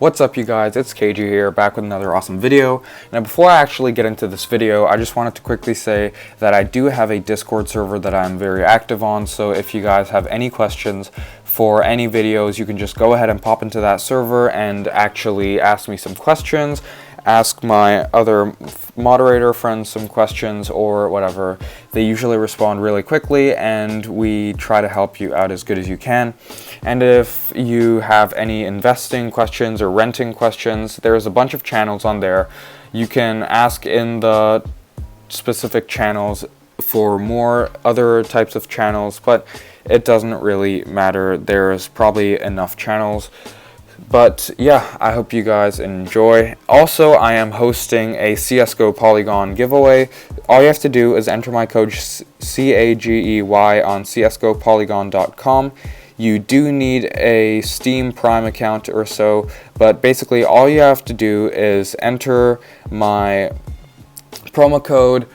What's up, you guys? It's CAGEY here, back with another awesome video. Now, before I actually get into this video, I just wanted to quickly say that I do have a Discord server that I'm very active on, so if you guys have any questions for any videos, you can just go ahead and pop into that server and actually ask me some questions, ask my other moderator friends some questions or whatever. They usually respond really quickly and we try to help you out as good as you can. And if you have any investing questions or renting questions, there's a bunch of channels on there. You can ask in the specific channels for more other types of channels, but it doesn't really matter. There's probably enough channels. But yeah, I hope you guys enjoy. Also, I am hosting a CSGO Polygon giveaway. All you have to do is enter my code CAGEY on csgopolygon.com. You do need a Steam Prime account or so, but basically all you have to do is enter my promo code,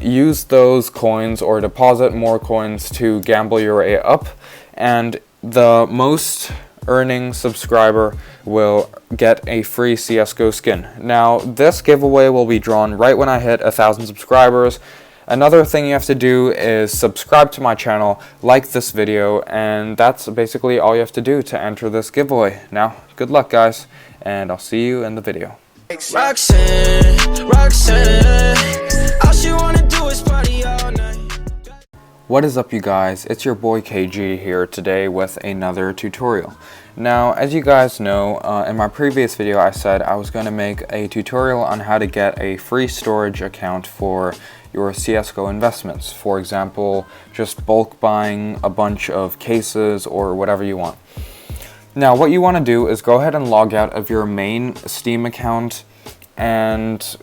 use those coins or deposit more coins to gamble your way up, and the most earning subscriber will get a free CSGO skin. Now, this giveaway will be drawn right when I hit 1,000 subscribers. Another thing you have to do is subscribe to my channel, like this video, and that's basically all you have to do to enter this giveaway. Now, good luck, guys, and I'll see you in the video. Roxanne, all she wanna do is party all night. What is up, you guys? It's your boy KG here today with another tutorial. Now, as you guys know, in my previous video I said I was going to make a tutorial on how to get a free storage account for your CSGO investments. For example, just bulk buying a bunch of cases or whatever you want. Now, what you want to do is go ahead and log out of your main Steam account and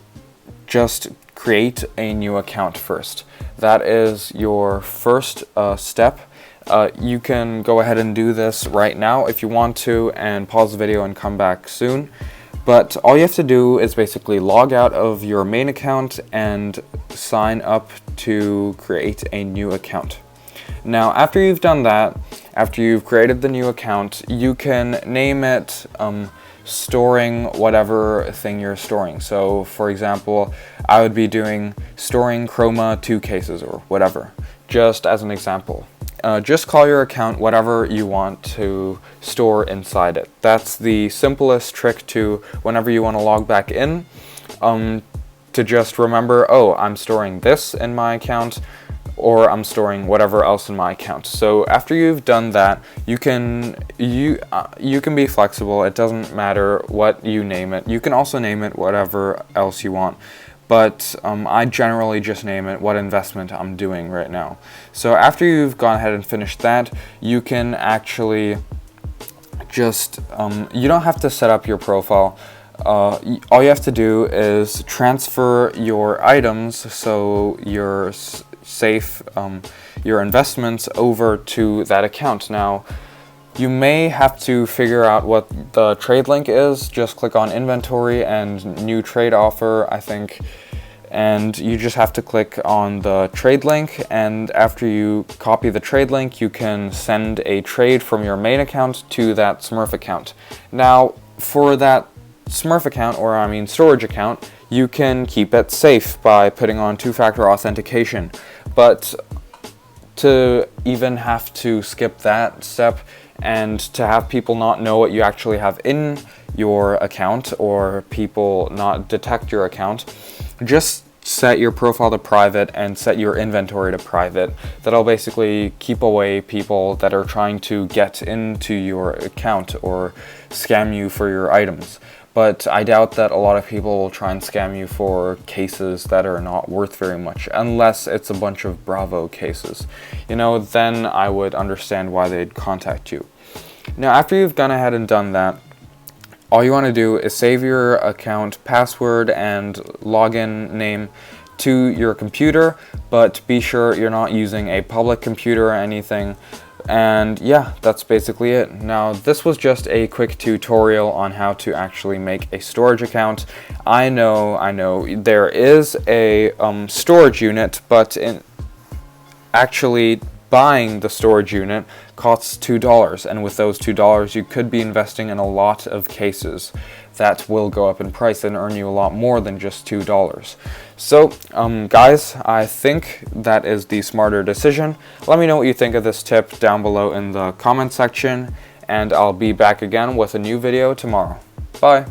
just create a new account first. That is your first step. You can go ahead and do this right now if you want to and pause the video and come back soon. But all you have to do is basically log out of your main account and sign up to create a new account. Now, after you've done that, after you've created the new account, you can name it storing whatever thing you're storing. So for example, I would be doing storing Chroma 2 cases or whatever, just as an example. Just call your account whatever you want to store inside it. That's the simplest trick to whenever you want to log back in, to just remember, oh, I'm storing this in my account, or I'm storing whatever else in my account. So after you've done that, you can be flexible. It doesn't matter what you name it. You can also name it whatever else you want, but I generally just name it what investment I'm doing right now. So after you've gone ahead and finished that, you can actually just you don't have to set up your profile. All you have to do is transfer your items, so your safe your investments over to that account. Now, you may have to figure out what the trade link is. Just click on inventory and new trade offer, I think, and you just have to click on the trade link, and after you copy the trade link, you can send a trade from your main account to that Smurf account. Now, for that Smurf account, or I mean storage account, you can keep it safe by putting on two-factor authentication. But to even have to skip that step and to have people not know what you actually have in your account, or people not detect your account, just set your profile to private and set your inventory to private. That'll basically keep away people that are trying to get into your account or scam you for your items. But I doubt that a lot of people will try and scam you for cases that are not worth very much, unless it's a bunch of Bravo cases. You know, then I would understand why they'd contact you. Now, after you've gone ahead and done that, all you want to do is save your account password and login name to your computer, but be sure you're not using a public computer or anything. And yeah, that's basically it. Now, this was just a quick tutorial on how to actually make a storage account. I know there is a storage unit, but actually buying the storage unit costs $2, and with those $2 you could be investing in a lot of cases that will go up in price and earn you a lot more than just $2. So guys, I think that is the smarter decision. Let me know what you think of this tip down below in the comment section, and I'll be back again with a new video tomorrow. Bye.